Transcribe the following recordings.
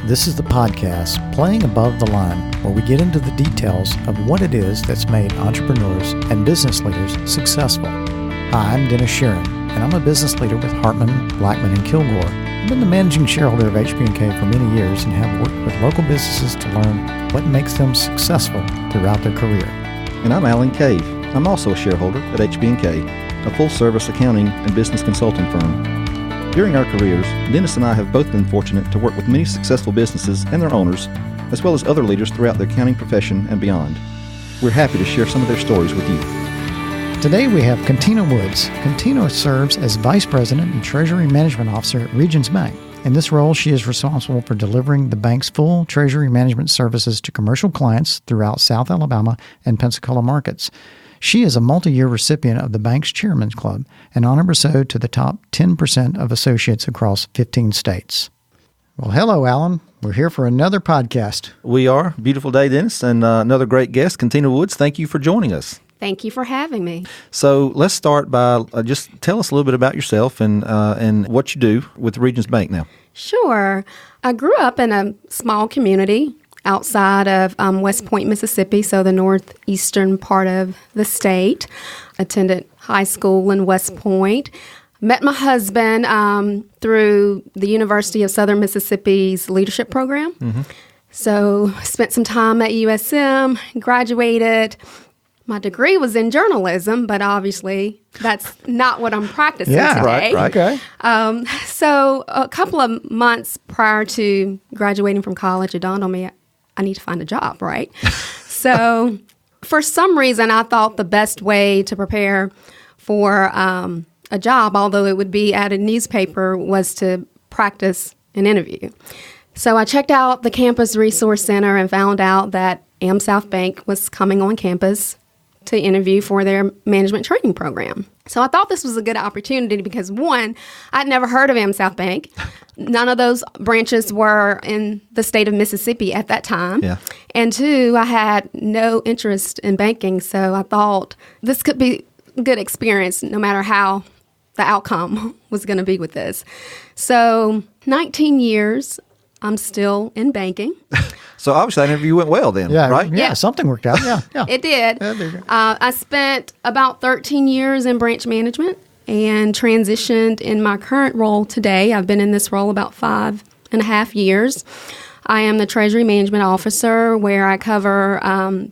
This is the podcast, Playing Above the Line, where we get into the details of what it is that's made entrepreneurs and business leaders successful. Hi, I'm Dennis Sheeran, and I'm a business leader with Hartman, Blackman, and Kilgore. I've been the managing shareholder of HB&K for many years and have worked with local businesses to learn what makes them successful throughout their career. And I'm Alan Cave. I'm also a shareholder at HB&K, a full-service accounting and business consulting firm. During our careers, Dennis and I have both been fortunate to work with many successful businesses and their owners, as well as other leaders throughout the accounting profession and beyond. We're happy to share some of their stories with you. Today we have Contina Woods. Contina serves as Vice President and Treasury Management Officer at Regions Bank. In this role, she is responsible for delivering the bank's full treasury management services to commercial clients throughout South Alabama and Pensacola markets. She is a multi-year recipient of the bank's Chairman's Club, an honor bestowed to the top 10% of associates across 15 states. Well, hello, Alan. We're here for another podcast. We are. Beautiful day, Dennis, and another great guest, Contina Woods. Thank you for joining us. Thank you for having me. So let's start by just tell us a little bit about yourself and what you do with Regions Bank now. Sure. I grew up in a small community outside of West Point, Mississippi, so the northeastern part of the state. Attended high school in West Point. Met my husband through the University of Southern Mississippi's leadership program. Mm-hmm. So spent some time at USM, graduated. My degree was in journalism, but obviously that's not what I'm practicing today. Right. Okay. So a couple of months prior to graduating from college, it dawned on me, I need to find a job, right? So for some reason, I thought the best way to prepare for a job, although it would be at a newspaper, was to practice an interview. So I checked out the Campus Resource Center and found out that South Bank was coming on campus to interview for their management training program. So I thought this was a good opportunity because, one, I'd never heard of South Bank. None of those branches were in the state of Mississippi at that time. Yeah. And two, I had no interest in banking, so I thought this could be a good experience no matter how the outcome was going to be with this. So 19 years, I'm still in banking. So obviously that interview went well then, right? Yeah, something worked out. Yeah. It did. Yeah, I spent about 13 years in branch management and transitioned in my current role today. I've been in this role about 5.5 years. I am the Treasury Management Officer, where I cover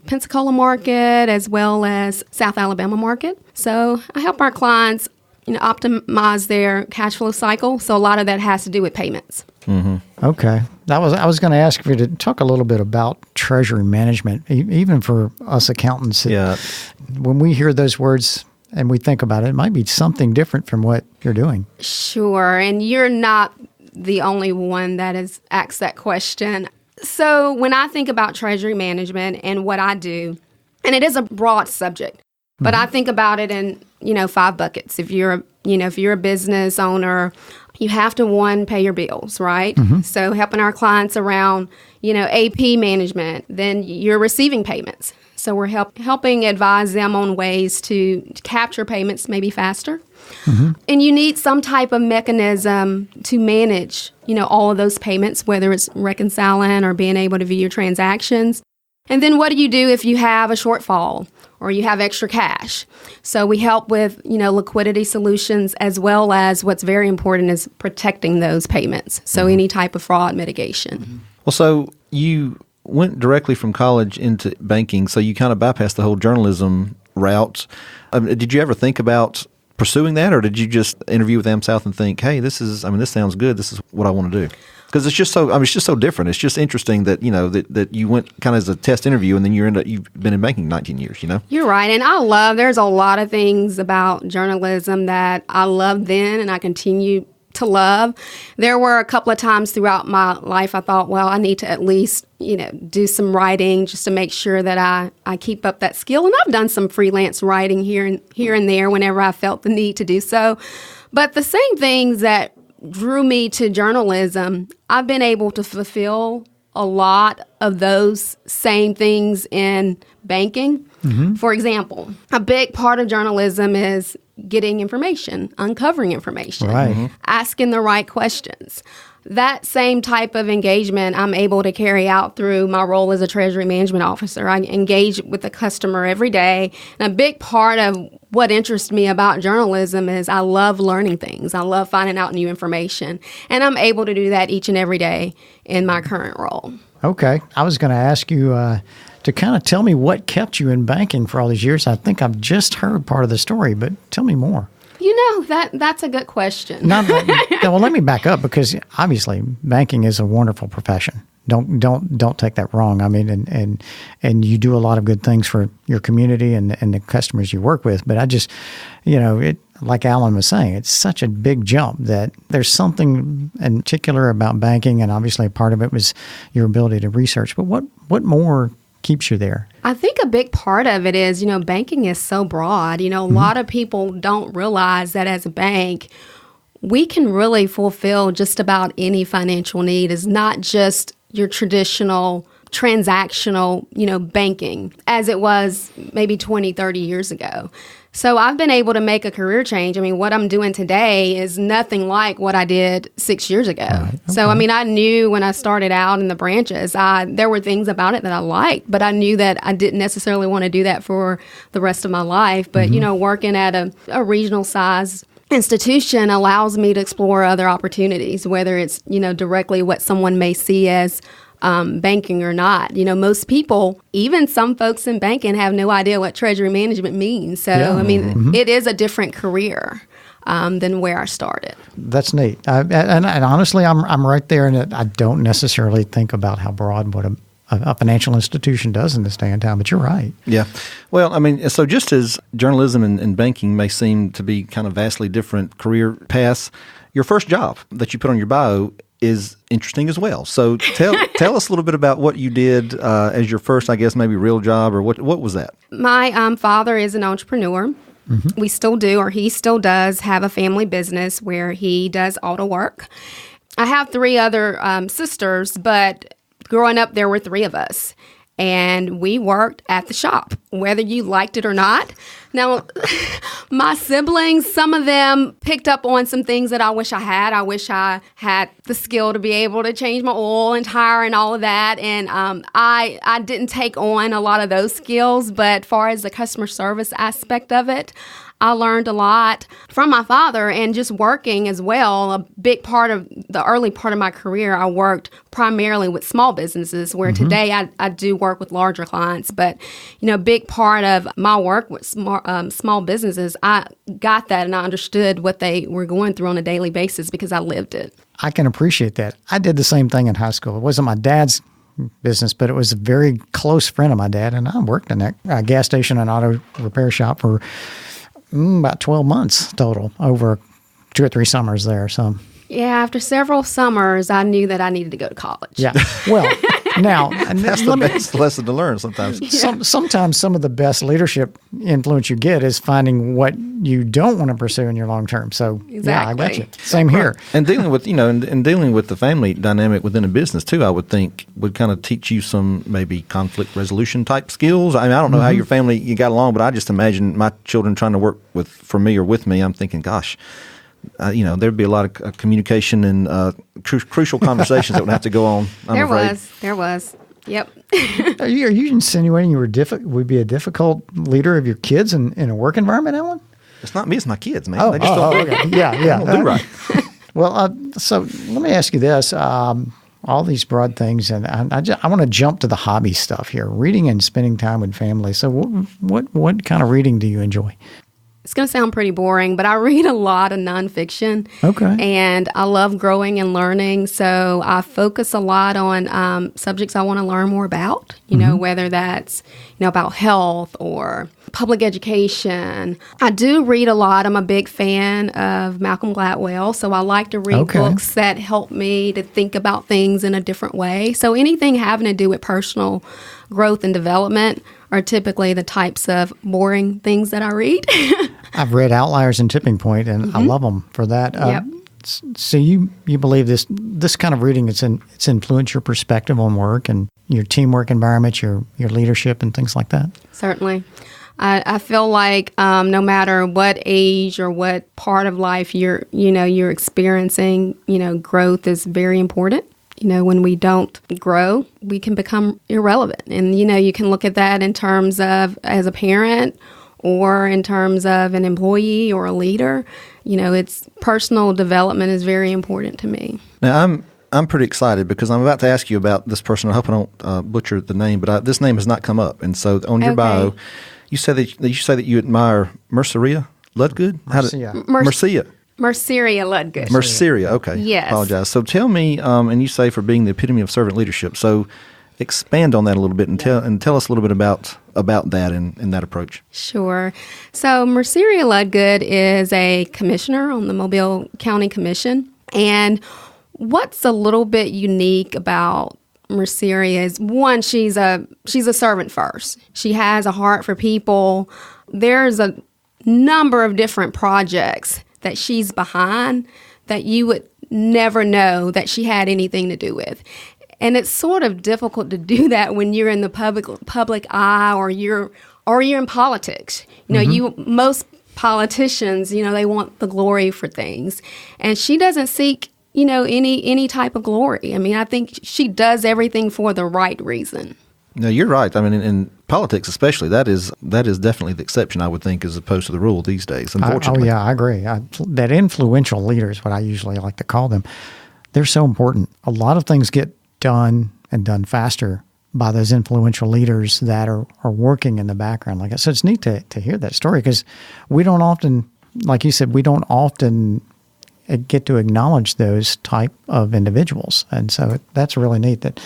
Pensacola market as well as South Alabama market. So I help our clients optimize their cash flow cycle. So a lot of that has to do with payments. Mm-hmm. Okay. I was going to ask you to talk a little bit about treasury management, even for us accountants. Yeah. When we hear those words and we think about it, it might be something different from what you're doing. Sure. And you're not the only one that has asked that question. So when I think about treasury management and what I do, and it is a broad subject, but I think about it in, 5 buckets. If you're a business owner, you have to, one, pay your bills, right? Mm-hmm. So helping our clients around, AP management, then you're receiving payments. So we're helping advise them on ways to capture payments maybe faster. Mm-hmm. And you need some type of mechanism to manage, all of those payments, whether it's reconciling or being able to view your transactions. And then what do you do if you have a shortfall or you have extra cash? So we help with, liquidity solutions, as well as what's very important is protecting those payments. So any type of fraud mitigation. Mm-hmm. Well, so you went directly from college into banking, so you kind of bypassed the whole journalism route. Did you ever think about pursuing that, or did you just interview with South and think, hey, this sounds good, this is what I want to do? Because it's just so different. It's just interesting that that you went kind of as a test interview, and then you've been in banking 19 years. You're right, and there's a lot of things about journalism that I loved then, and I continue to love. There were a couple of times throughout my life I thought, well, I need to at least do some writing just to make sure that I keep up that skill. And I've done some freelance writing here and there whenever I felt the need to do so. But the same things that drew me to journalism, I've been able to fulfill a lot of those same things in banking. Mm-hmm. For example, a big part of journalism is getting information, uncovering information, Right. asking the right questions. That same type of engagement I'm able to carry out through my role as a Treasury Management Officer. I engage with the customer every day. And a big part of what interests me about journalism is I love learning things. I love finding out new information. And I'm able to do that each and every day in my current role. Okay. I was going to ask you to kind of tell me what kept you in banking for all these years. I think I've just heard part of the story, but tell me more. That's a good question. Well, let me back up, because obviously banking is a wonderful profession. Don't take that wrong. I mean, and you do a lot of good things for your community and the customers you work with. But I just, like Alan was saying, it's such a big jump that there's something in particular about banking, and obviously a part of it was your ability to research. But what more keeps you there? I think a big part of it is, banking is so broad. A lot of people don't realize that as a bank, we can really fulfill just about any financial need. It's not just your traditional transactional, banking as it was maybe 20, 30 years ago. So I've been able to make a career change. I mean, what I'm doing today is nothing like what I did 6 years ago. Right. Okay. So, I mean, I knew when I started out in the branches, there were things about it that I liked, but I knew that I didn't necessarily want to do that for the rest of my life. But, working at a regional size institution allows me to explore other opportunities, whether it's, directly what someone may see as banking or not. Most people, even some folks in banking, have no idea what treasury management means. So, yeah. I mean, it is a different career than where I started. That's neat. And honestly, I'm right there in it. I don't necessarily think about how broad what a financial institution does in this day and time, but you're right. Yeah. Well, I mean, so just as journalism and banking may seem to be kind of vastly different career paths, your first job that you put on your bio is interesting as well. So tell us a little bit about what you did as your first, I guess, maybe real job, or what was that? My father is an entrepreneur. Mm-hmm. We still do, or he still does, have a family business where he does auto work. I have 3 other sisters, but growing up, there were 3 of us. And we worked at the shop, whether you liked it or not. Now, my siblings, some of them picked up on some things that I wish I had. I wish I had the skill to be able to change my oil and tire and all of that. And I didn't take on a lot of those skills. But as far as the customer service aspect of it, I learned a lot from my father, and just working as well. A big part of the early part of my career, I worked primarily with small businesses, where today I do work with larger clients. But, a big part of my work with small businesses, I got that and I understood what they were going through on a daily basis because I lived it. I can appreciate that. I did the same thing in high school. It wasn't my dad's business, but it was a very close friend of my dad, and I worked in that gas station and auto repair shop for about 12 months total over 2 or 3 summers there. So, yeah, after several summers, I knew that I needed to go to college. Yeah. Well, now that's the best lesson to learn sometimes. Yeah. Sometimes some of the best leadership influence you get is finding what you don't want to pursue in your long term. So, exactly. Yeah, I got you. Same here. And dealing with, and dealing with the family dynamic within a business too, I would think would kind of teach you some maybe conflict resolution type skills. I mean, I don't know how your family you got along, but I just imagine my children trying to work for me or with me. I'm thinking, gosh, there'd be a lot of communication and crucial conversations that would have to go on. There was. Yep. Are you insinuating you would be a difficult leader of your kids in a work environment, Alan? It's not me, it's my kids, man. They just don't, okay. Yeah. They don't do right. Well, so let me ask you this. All these broad things, and I want to jump to the hobby stuff here, reading and spending time with family. So what kind of reading do you enjoy? It's going to sound pretty boring, but I read a lot of nonfiction. Okay. And I love growing and learning, so I focus a lot on subjects I want to learn more about, whether that's, about health or public education. I do read a lot. I'm a big fan of Malcolm Gladwell, so I like to read books that help me to think about things in a different way. So anything having to do with personal growth and development are typically the types of boring things that I read. I've read Outliers and Tipping Point, and I love them for that. Yep. So you believe this kind of reading, it's influenced your perspective on work and your teamwork environment, your leadership and things like that? Certainly. I feel like no matter what age or what part of life you're experiencing, growth is very important. When we don't grow, we can become irrelevant. And, you can look at that in terms of as a parent or in terms of an employee or a leader. It's personal development is very important to me. Now, I'm pretty excited because I'm about to ask you about this person. I hope I don't butcher the name, but this name has not come up. And so on your bio, you say that you admire Merceria Ludgood? Mercia. Merceria Ludgood. Merceria, okay. Yes. Apologize. So tell me, and you say for being the epitome of servant leadership. So expand on that a little bit and tell us a little bit about that and that approach. Sure. So Merceria Ludgood is a commissioner on the Mobile County Commission. And what's a little bit unique about Merceria is, one, she's a servant first. She has a heart for people. There's a number of different projects that she's behind that you would never know that she had anything to do with. And it's sort of difficult to do that when you're in the public eye or you're in politics. Most politicians, they want the glory for things. And she doesn't seek, any type of glory. I mean, I think she does everything for the right reason. No, you're right. I mean, in politics especially, that is definitely the exception, I would think, as opposed to the rule these days, unfortunately. I agree. That influential leaders, what I usually like to call them, they're so important. A lot of things get done and done faster by those influential leaders that are working in the background. Like so it's neat to hear that story because we don't often, like you said, get to acknowledge those type of individuals. And so that's really neat that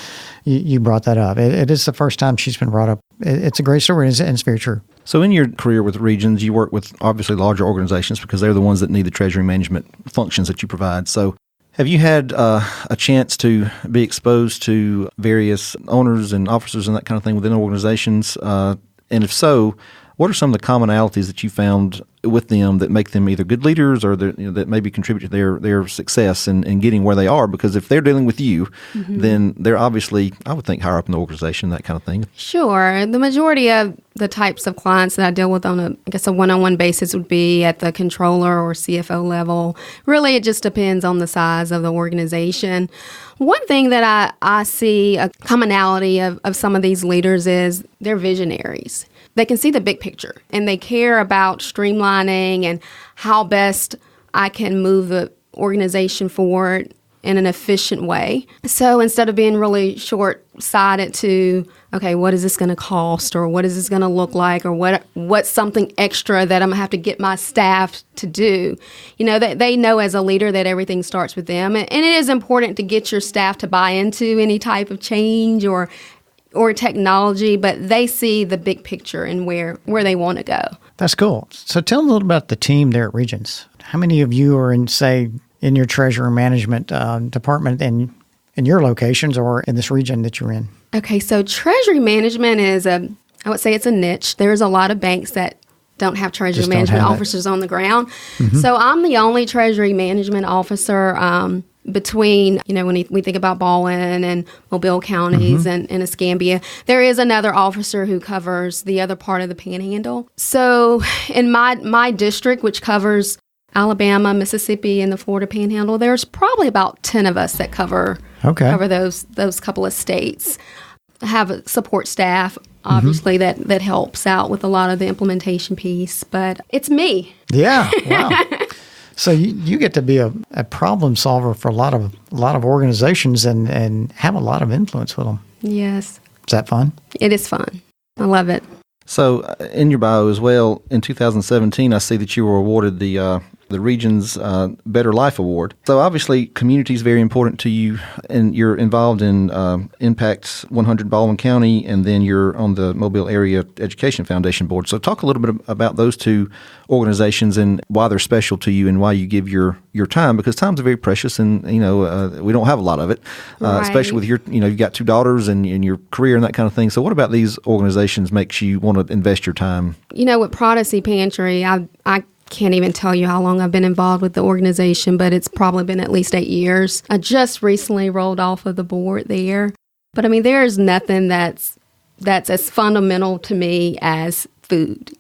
you brought that up. It is the first time she's been brought up. It's a great story, and it's very true. So in your career with Regions, you work with obviously larger organizations because they're the ones that need the treasury management functions that you provide. So have you had a chance to be exposed to various owners and officers and that kind of thing within organizations? And if so, what are some of the commonalities that you found with them that make them either good leaders or that maybe contribute to their success in getting where they are? Because if they're dealing with you, then they're obviously, I would think, higher up in the organization, that kind of thing. Sure. The majority of the types of clients that I deal with on a one-on-one basis would be at the controller or CFO level. Really, it just depends on the size of the organization. One thing that I see a commonality of some of these leaders is they're visionaries. They can see the big picture, and they care about streamlining and how best I can move the organization forward in an efficient way. So instead of being really short-sighted to, okay, what is this going to cost, or what is this going to look like, or what's something extra that I'm going to have to get my staff to do, they know as a leader that everything starts with them. And it is important to get your staff to buy into any type of change or technology, but they see the big picture and where they want to go. That's cool. So tell them a little about the team there at Regions. How many of you are in your treasury management department in your locations or in this region that you're in? Okay, so treasury management is I would say it's a niche. There's a lot of banks that don't have treasury management officers on the ground. Mm-hmm. So I'm the only treasury management officer between, when we think about Baldwin and Mobile counties and Escambia. There is another officer who covers the other part of the Panhandle. So in my district, which covers Alabama, Mississippi, and the Florida Panhandle, there's probably about 10 of us that cover those couple of states. I have a support staff, obviously, that helps out with a lot of the implementation piece, but it's me. Yeah, wow. So you get to be a problem solver for a lot of organizations and have a lot of influence with them. Yes. Is that fun? It is fun. I love it. So in your bio as well, in 2017, I see that you were awarded the Region's Better Life Award. So obviously, community is very important to you, and you're involved in Impact 100 Baldwin County, and then you're on the Mobile Area Education Foundation Board. So talk a little bit about those two organizations and why they're special to you and why you give your time, because time's very precious, and we don't have a lot of it, especially with you've got two daughters and your career and that kind of thing. So what about these organizations makes you want to invest your time? With Prodigy Pantry, I can't even tell you how long I've been involved with the organization, but it's probably been at least 8 years. I just recently rolled off of the board there. But there is nothing that's as fundamental to me as food.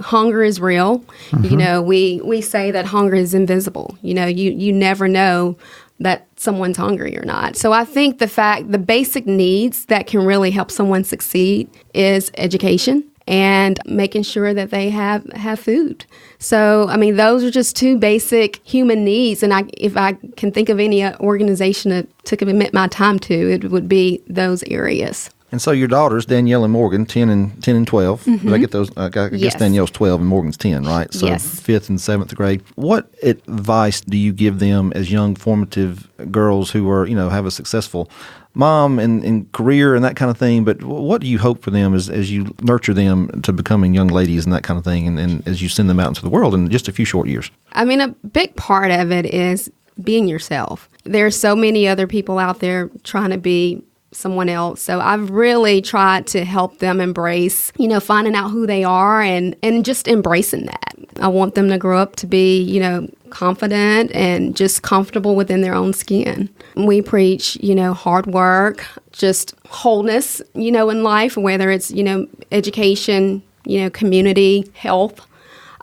Hunger is real. We say that hunger is invisible. You never know that someone's hungry or not. So I think the basic needs that can really help someone succeed is education and making sure that they have food. So, those are just two basic human needs. And if I can think of any organization to commit my time to, it would be those areas. And so your daughters, Danielle and Morgan, 10 and 12. Did I get those? I guess Yes. Danielle's 12 and Morgan's 10, right? So Yes. 5th and 7th grade. What advice do you give them as young formative girls who are, have a successful mom and career and that kind of thing? But what do you hope for them as you nurture them to becoming young ladies and that kind of thing, and as you send them out into the world in just a few short years? A big part of it is being yourself. There's so many other people out there trying to be someone else. So I've really tried to help them embrace, finding out who they are and just embracing that. I want them to grow up to be, confident and just comfortable within their own skin. We preach, hard work, just wholeness, in life, whether it's, education, community, health.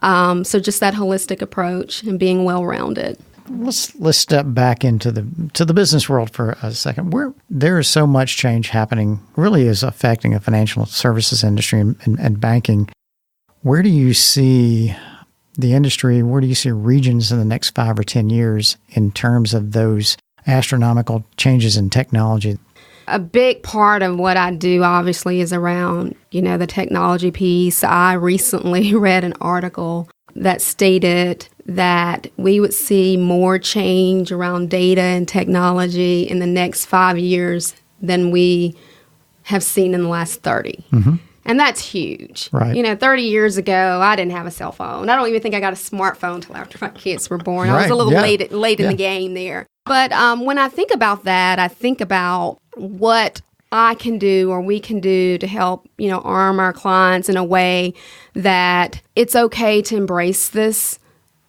So just that holistic approach and being well-rounded. Let's step back into the business world for a second. Where there is so much change happening, really is affecting the financial services industry and banking. Where do you see the industry? Where do you see Regions in the next 5 or 10 years in terms of those astronomical changes in technology? A big part of what I do, obviously, is around, the technology piece. I recently read an article that stated that we would see more change around data and technology in the next 5 years than we have seen in the last 30. Mm-hmm. And that's huge. Right. 30 years ago, I didn't have a cell phone. I don't even think I got a smartphone until after my kids were born. Right. I was a little Yeah. late in the game there. But when I think about that, I think about what I can do or we can do to help, arm our clients in a way that it's okay to embrace this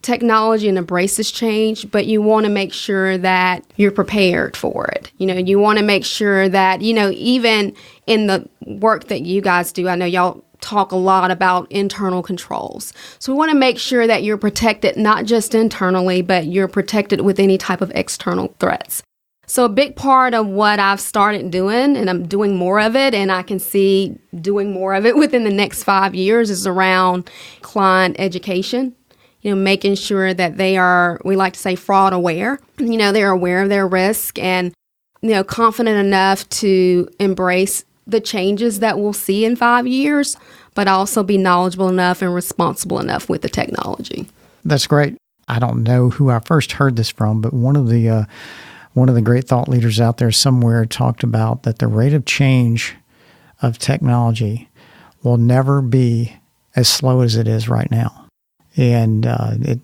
technology and embrace this change, but you want to make sure that you're prepared for it. You want to make sure that, even in the work that you guys do, I know y'all talk a lot about internal controls. So we want to make sure that you're protected, not just internally, but you're protected with any type of external threats. So a big part of what I've started doing, and I'm doing more of it, and I can see doing more of it within the next 5 years, is around client education. Making sure that they are, we like to say, fraud aware. They're aware of their risk and, confident enough to embrace the changes that we'll see in 5 years, but also be knowledgeable enough and responsible enough with the technology. That's great. I don't know who I first heard this from, but one of the great thought leaders out there somewhere talked about that the rate of change of technology will never be as slow as it is right now. And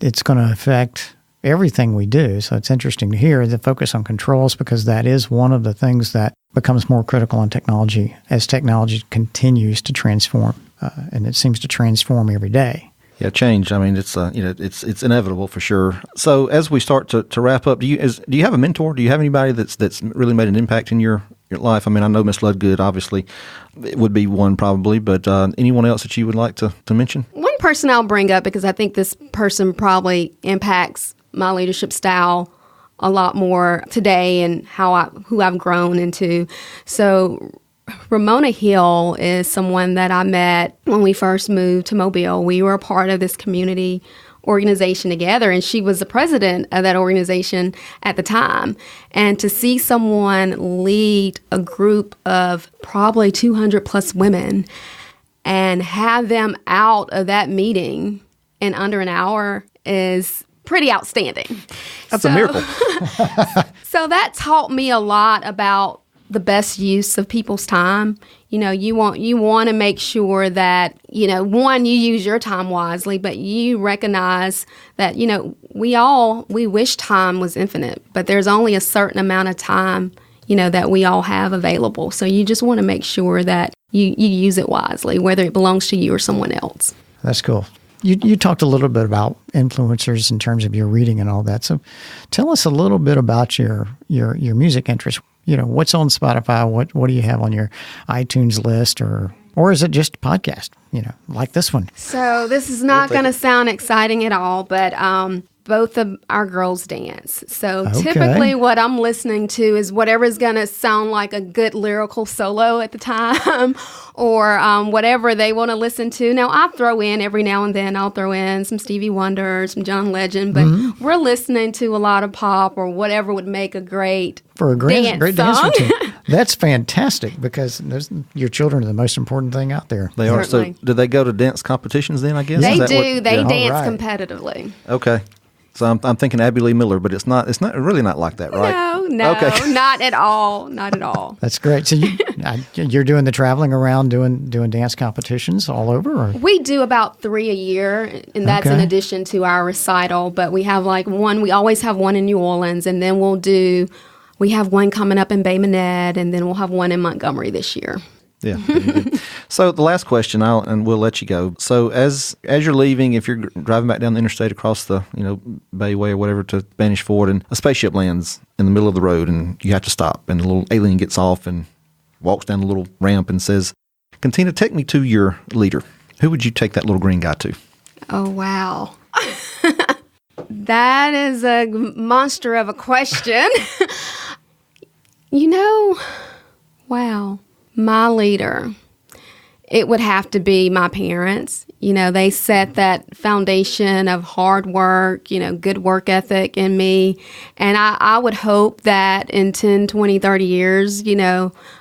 it's going to affect everything we do. So it's interesting to hear the focus on controls, because that is one of the things that becomes more critical in technology as technology continues to transform. And it seems to transform every day. Yeah, change. It's inevitable for sure. So as we start to wrap up, do you have a mentor? Do you have anybody that's really made an impact in your life? I know Miss Ludgood, obviously, it would be one probably, but anyone else that you would like to mention? One person I'll bring up, because I think this person probably impacts my leadership style a lot more today and who I've grown into. So Ramona Hill is someone that I met when we first moved to Mobile. We were a part of this community organization together, and she was the president of that organization at the time. And to see someone lead a group of probably 200 plus women and have them out of that meeting in under an hour is pretty outstanding. That's a miracle. So that taught me a lot about the best use of people's time. You want to make sure that, one, you use your time wisely, but you recognize that, we wish time was infinite, but there's only a certain amount of time, that we all have available. So you just want to make sure that you use it wisely, whether it belongs to you or someone else. That's cool. You talked a little bit about influencers in terms of your reading and all that. So tell us a little bit about your music interest. What's on Spotify? What do you have on your iTunes list or Or is it just a podcast, like this one? So this is not going to sound exciting at all, but both of our girls dance. So typically what I'm listening to is whatever is going to sound like a good lyrical solo at the time or whatever they want to listen to. Now, I throw in every now and then, I'll throw in some Stevie Wonder, some John Legend, but we're listening to a lot of pop or whatever would make a great great dance dance song. routine. That's fantastic because your children are the most important thing out there. They are. Certainly. So do they go to dance competitions then, I guess? They Is that do. They yeah. dance All right. competitively. Okay. So I'm thinking Abby Lee Miller, but it's not really not like that, right? No, Okay. not at all. Not at all. That's great. So you're doing the traveling around doing dance competitions all over? Or? We do about 3 a year, and that's in Okay. addition to our recital. But we have one. We always have one in New Orleans, and then we have one coming up in Bay Minette, and then we'll have one in Montgomery this year. Yeah. So the last question, and we'll let you go. So as you're leaving, if you're driving back down the interstate across the Bayway or whatever to Spanish Ford, and a spaceship lands in the middle of the road, and you have to stop, and the little alien gets off and walks down the little ramp and says, "Contina, take me to your leader." Who would you take that little green guy to? Oh, wow. That is a monster of a question. Wow. My leader, it would have to be my parents. They set that foundation of hard work, good work ethic in me. And I would hope that in 10, 20, 30 years,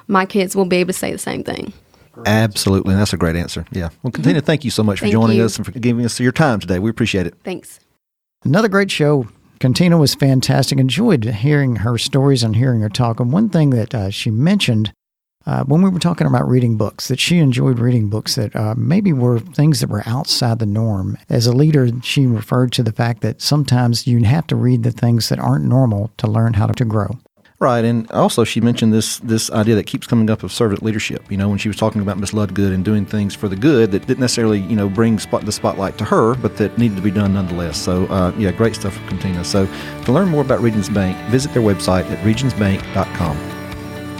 my kids will be able to say the same thing. Absolutely. That's a great answer. Yeah. Well, Contina, thank you so much for joining us and for giving us your time today. We appreciate it. Thanks. Another great show. Contina was fantastic. Enjoyed hearing her stories and hearing her talk. And one thing that she mentioned when we were talking about reading books, that she enjoyed reading books that maybe were things that were outside the norm. As a leader, she referred to the fact that sometimes you have to read the things that aren't normal to learn how to grow. Right, and also she mentioned this idea that keeps coming up of servant leadership. When she was talking about Miss Ludgood and doing things for the good that didn't necessarily bring the spotlight to her, but that needed to be done nonetheless. So great stuff from Contina. So to learn more about Regions Bank, visit their website at regionsbank.com.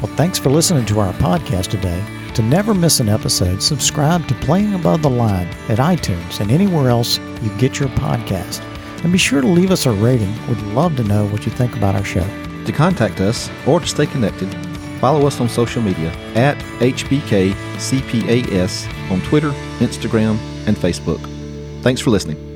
Well, thanks for listening to our podcast today. To never miss an episode, subscribe to Playing Above the Line at iTunes and anywhere else you get your podcast. And be sure to leave us a rating. We'd love to know what you think about our show. To contact us or to stay connected, follow us on social media at HBKCPAS on Twitter, Instagram, and Facebook. Thanks for listening.